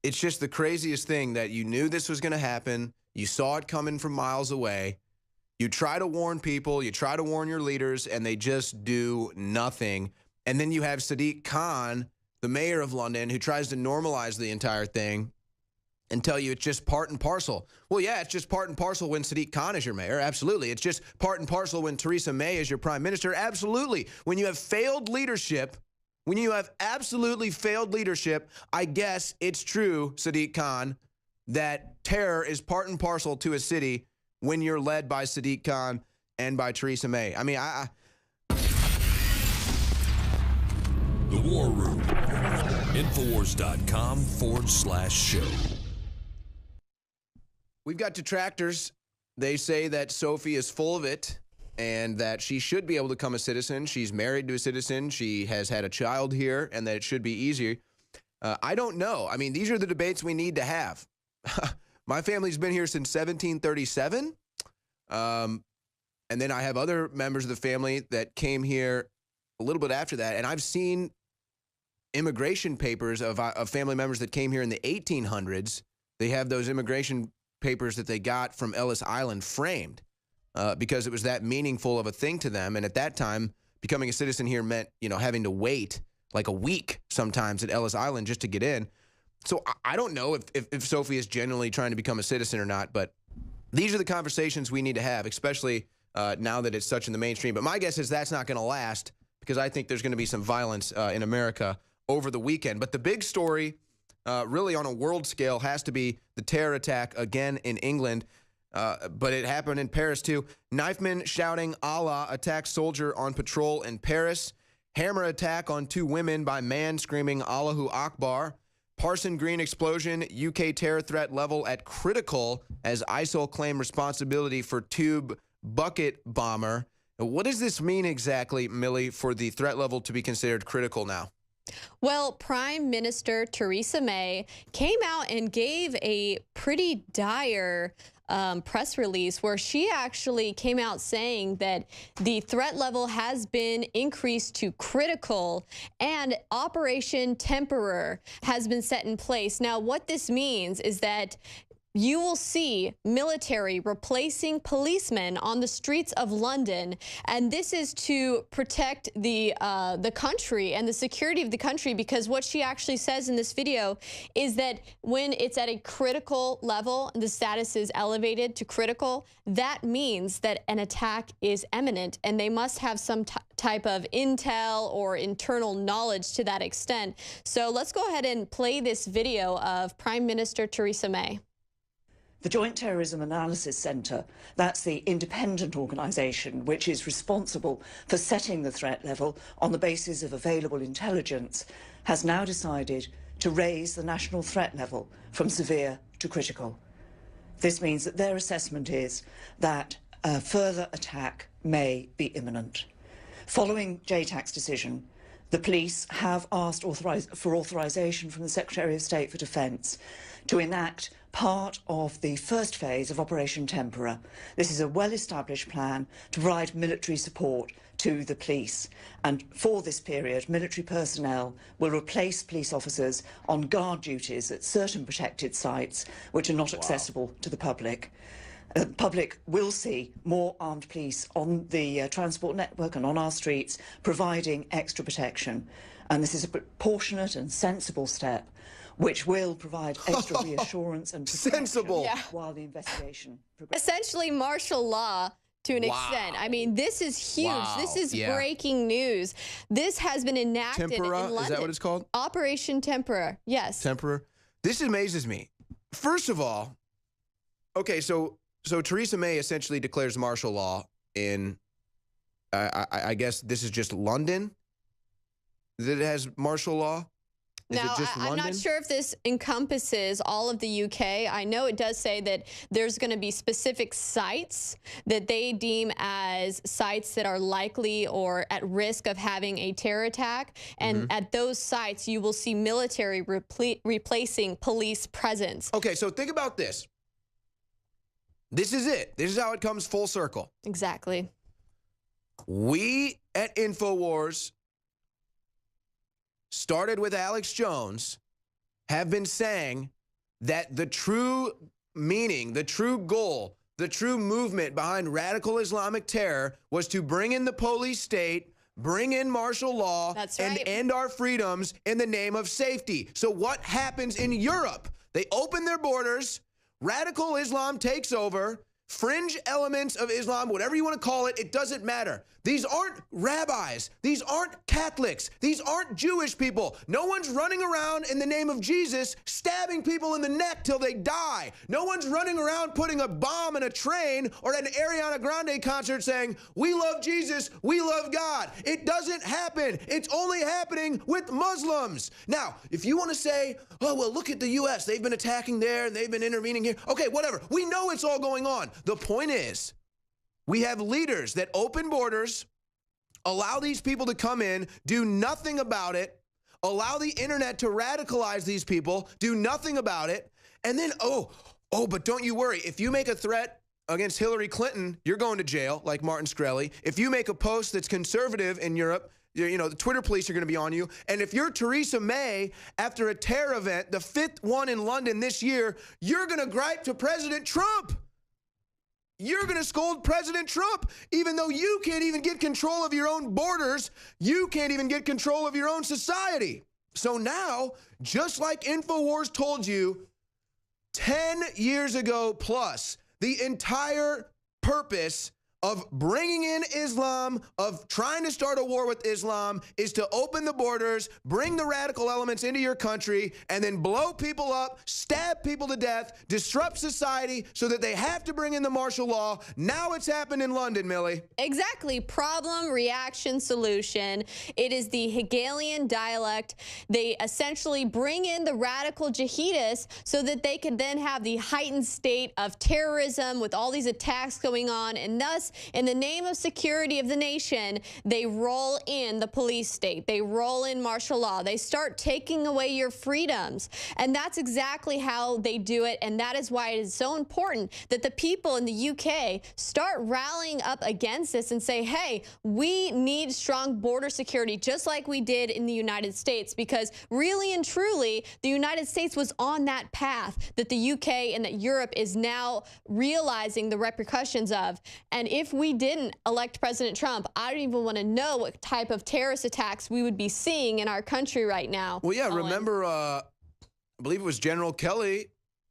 It's just the craziest thing that you knew this was going to happen. You saw it coming from miles away. You try to warn people. You try to warn your leaders, and they just do nothing. And then you have Sadiq Khan, the mayor of London, who tries to normalize the entire thing and tell you it's just part and parcel. Well, yeah, it's just part and parcel when Sadiq Khan is your mayor. Absolutely. It's just part and parcel when Theresa May is your prime minister. Absolutely. When you have failed leadership, when you have absolutely failed leadership, I guess it's true, Sadiq Khan, that terror is part and parcel to a city when you're led by Sadiq Khan and by Theresa May. I mean, The War Room. Infowars.com/show. We've got detractors. They say that Sophie is full of it and that she should be able to become a citizen. She's married to a citizen. She has had a child here, and that it should be easier. I don't know. I mean, these are the debates we need to have. My family's been here since 1737. And then I have other members of the family that came here a little bit after that. And I've seen immigration papers of family members that came here in the 1800s. They have those immigration papers that they got from Ellis Island framed because it was that meaningful of a thing to them. And at that time, becoming a citizen here meant, you know, having to wait like a week sometimes at Ellis Island just to get in. So I don't know if Sophie is genuinely trying to become a citizen or not, but these are the conversations we need to have, especially now that it's such in the mainstream. But my guess is that's not going to last because I think there's going to be some violence in America over the weekend. But the big story really on a world scale has to be the terror attack again in England. But it happened in Paris too. Knifeman shouting Allah attacks soldier on patrol in Paris. Hammer attack on 2 women by man screaming Allahu Akbar. Parson Green explosion, UK terror threat level at critical as ISIL claim responsibility for tube bucket bomber. What does this mean exactly, Millie, for the threat level to be considered critical now? Well, Prime Minister Theresa May came out and gave a pretty dire press release where she actually came out saying that the threat level has been increased to critical and Operation Temporer has been set in place. Now, what this means is that you will see military replacing policemen on the streets of London, and this is to protect the country and the security of the country, because what she actually says in this video is that when it's at a critical level, the status is elevated to critical, that means that an attack is imminent, and they must have some type of intel or internal knowledge to that extent. So let's go ahead and play this video of Prime Minister Theresa May. The Joint Terrorism Analysis Centre, that's the independent organisation which is responsible for setting the threat level on the basis of available intelligence, has now decided to raise the national threat level from severe to critical. This means that their assessment is that a further attack may be imminent. Following JTAC's decision, the police have asked for authorisation from the Secretary of State for Defence to enact part of the first phase of Operation Temporer. This is a well-established plan to provide military support to the police. And for this period, military personnel will replace police officers on guard duties at certain protected sites which are not accessible to the public. The public will see more armed police on the transport network and on our streets, providing extra protection. And this is a proportionate and sensible step which will provide extra reassurance and protection while the investigation progresses. Essentially martial law to an extent. I mean, this is huge. This is breaking news. This has been enacted in London. Is that what it's called? Operation Temporer. Yes. Temporer. This amazes me. First of all, okay, so Theresa May essentially declares martial law in, I guess this is just London that it has martial law? Now, I'm not sure if this encompasses all of the UK. I know it does say that there's going to be specific sites that they deem as sites that are likely or at risk of having a terror attack. And at those sites, you will see military replacing police presence. Okay, so think about this. This is it. This is how it comes full circle. Exactly. We at InfoWars, started with Alex Jones, have been saying that the true meaning, the true goal, the true movement behind radical Islamic terror was to bring in the police state, bring in martial law, and end our freedoms in the name of safety. So what happens in Europe? They open their borders, radical Islam takes over, fringe elements of Islam, whatever you want to call it, it doesn't matter. These aren't rabbis. These aren't Catholics. These aren't Jewish people. No one's running around in the name of Jesus stabbing people in the neck till they die. No one's running around putting a bomb in a train or at an Ariana Grande concert saying, we love Jesus, we love God. It doesn't happen. It's only happening with Muslims. Now, if you want to say, oh, well, look at the U.S. They've been attacking there and they've been intervening here. Okay, whatever. We know it's all going on. The point is, we have leaders that open borders, allow these people to come in, do nothing about it, allow the internet to radicalize these people, do nothing about it, and then, but don't you worry. If you make a threat against Hillary Clinton, you're going to jail, like Martin Shkreli. If you make a post that's conservative in Europe, you know, the Twitter police are going to be on you. And if you're Theresa May, after a terror event, the 5th one in London this year, you're going to gripe to President Trump. You're going to scold President Trump, even though you can't even get control of your own borders. You can't even get control of your own society. So now, just like InfoWars told you 10 years ago plus, the entire purpose of bringing in Islam, of trying to start a war with Islam, is to open the borders, bring the radical elements into your country, and then blow people up, stab people to death, disrupt society so that they have to bring in the martial law. Now it's happened in London, Millie. Exactly. Problem, reaction, solution. It is the Hegelian dialect. They essentially bring in the radical jihadists so that they can then have the heightened state of terrorism with all these attacks going on, and thus, in the name of security of the nation, they roll in the police state. They roll in martial law. They start taking away your freedoms. And that's exactly how they do it. And that is why it is so important that the people in the UK start rallying up against this and say, hey, we need strong border security, just like we did in the United States, because really and truly, the United States was on that path that the UK and that Europe is now realizing the repercussions of. And if we didn't elect President Trump, I don't even want to know what type of terrorist attacks we would be seeing in our country right now. Well, yeah, remember, I believe it was General Kelly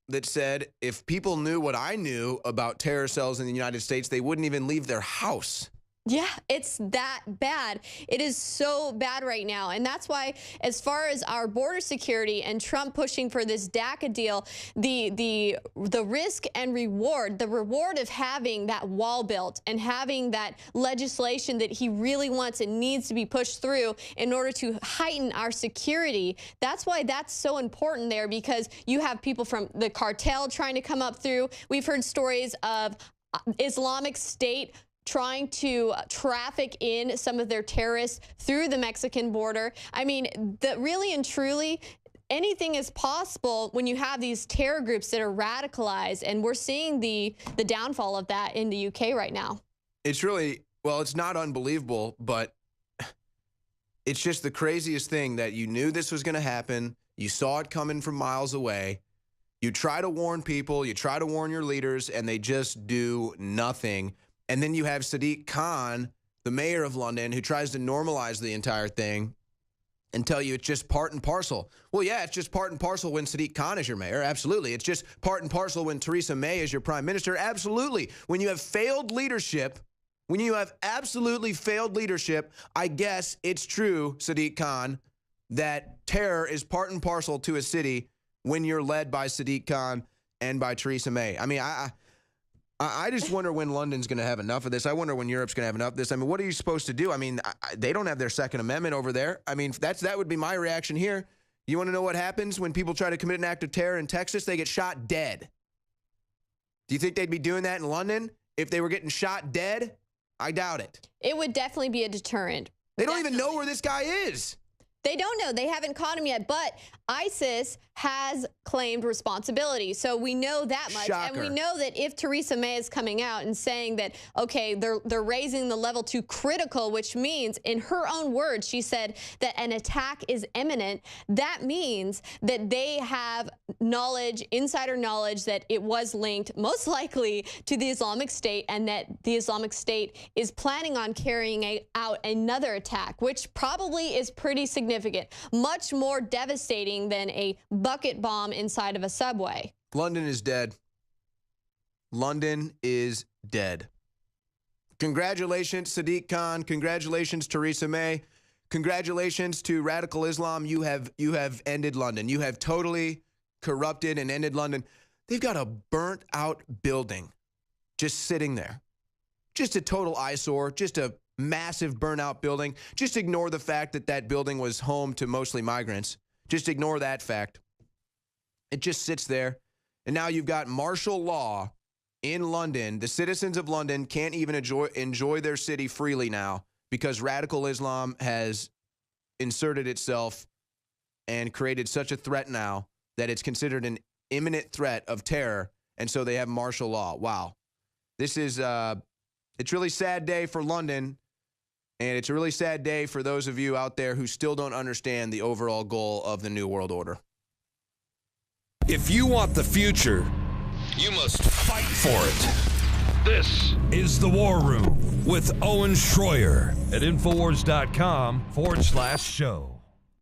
that said if people knew what I knew about terror cells in the United States, they wouldn't even leave their house. Yeah, it's that bad. It is so bad right now. And that's why, as far as our border security and Trump pushing for this DACA deal, the risk and reward, the reward of having that wall built and having that legislation that he really wants and needs to be pushed through in order to heighten our security, that's why that's so important there, because you have people from the cartel trying to come up through. We've heard stories of Islamic State trying to traffic in some of their terrorists through the Mexican border. I mean, really and truly, anything is possible when you have these terror groups that are radicalized, and we're seeing the downfall of that in the UK right now. It's really, well, it's not unbelievable, but it's just the craziest thing that you knew this was going to happen. You saw it coming from miles away. You try to warn people, you try to warn your leaders, and they just do nothing. And then you have Sadiq Khan, the mayor of London, who tries to normalize the entire thing and tell you it's just part and parcel. Well, yeah, it's just part and parcel when Sadiq Khan is your mayor. Absolutely. It's just part and parcel when Theresa May is your prime minister. Absolutely. When you have failed leadership, when you have absolutely failed leadership, I guess it's true, Sadiq Khan, that terror is part and parcel to a city when you're led by Sadiq Khan and by Theresa May. I mean, I just wonder when London's going to have enough of this. I wonder when Europe's going to have enough of this. I mean, what are you supposed to do? I mean, they don't have their Second Amendment over there. I mean, that would be my reaction here. You want to know what happens when people try to commit an act of terror in Texas? They get shot dead. Do you think they'd be doing that in London if they were getting shot dead? I doubt it. It would definitely be a deterrent. They don't even know where this guy is. They don't know. They haven't caught him yet. But ISIS has claimed responsibility. So we know that much. Shocker. And we know that if Theresa May is coming out and saying that, okay, they're raising the level to critical, which means, in her own words, she said that an attack is imminent. That means that they have knowledge, insider knowledge, that it was linked most likely to the Islamic State, and that the Islamic State is planning on carrying out another attack, which probably is pretty significant, much more devastating than a bucket bomb inside of a subway. London is dead. London is dead. Congratulations, Sadiq Khan. Congratulations, Theresa May. Congratulations to radical Islam. You have ended London. You have totally corrupted and ended London. They've got a burnt out building just sitting there. Just a total eyesore, just a massive burnt-out building. Just ignore the fact that that building was home to mostly migrants. Just ignore that fact. It just sits there. And now you've got martial law in London. The citizens of London can't even enjoy their city freely now because radical Islam has inserted itself and created such a threat now that it's considered an imminent threat of terror. And so they have martial law. Wow. This is, it's a really sad day for London. And it's a really sad day for those of you out there who still don't understand the overall goal of the New World Order. If you want the future, you must fight for it. This is The War Room with Owen Schroyer at Infowars.com/show.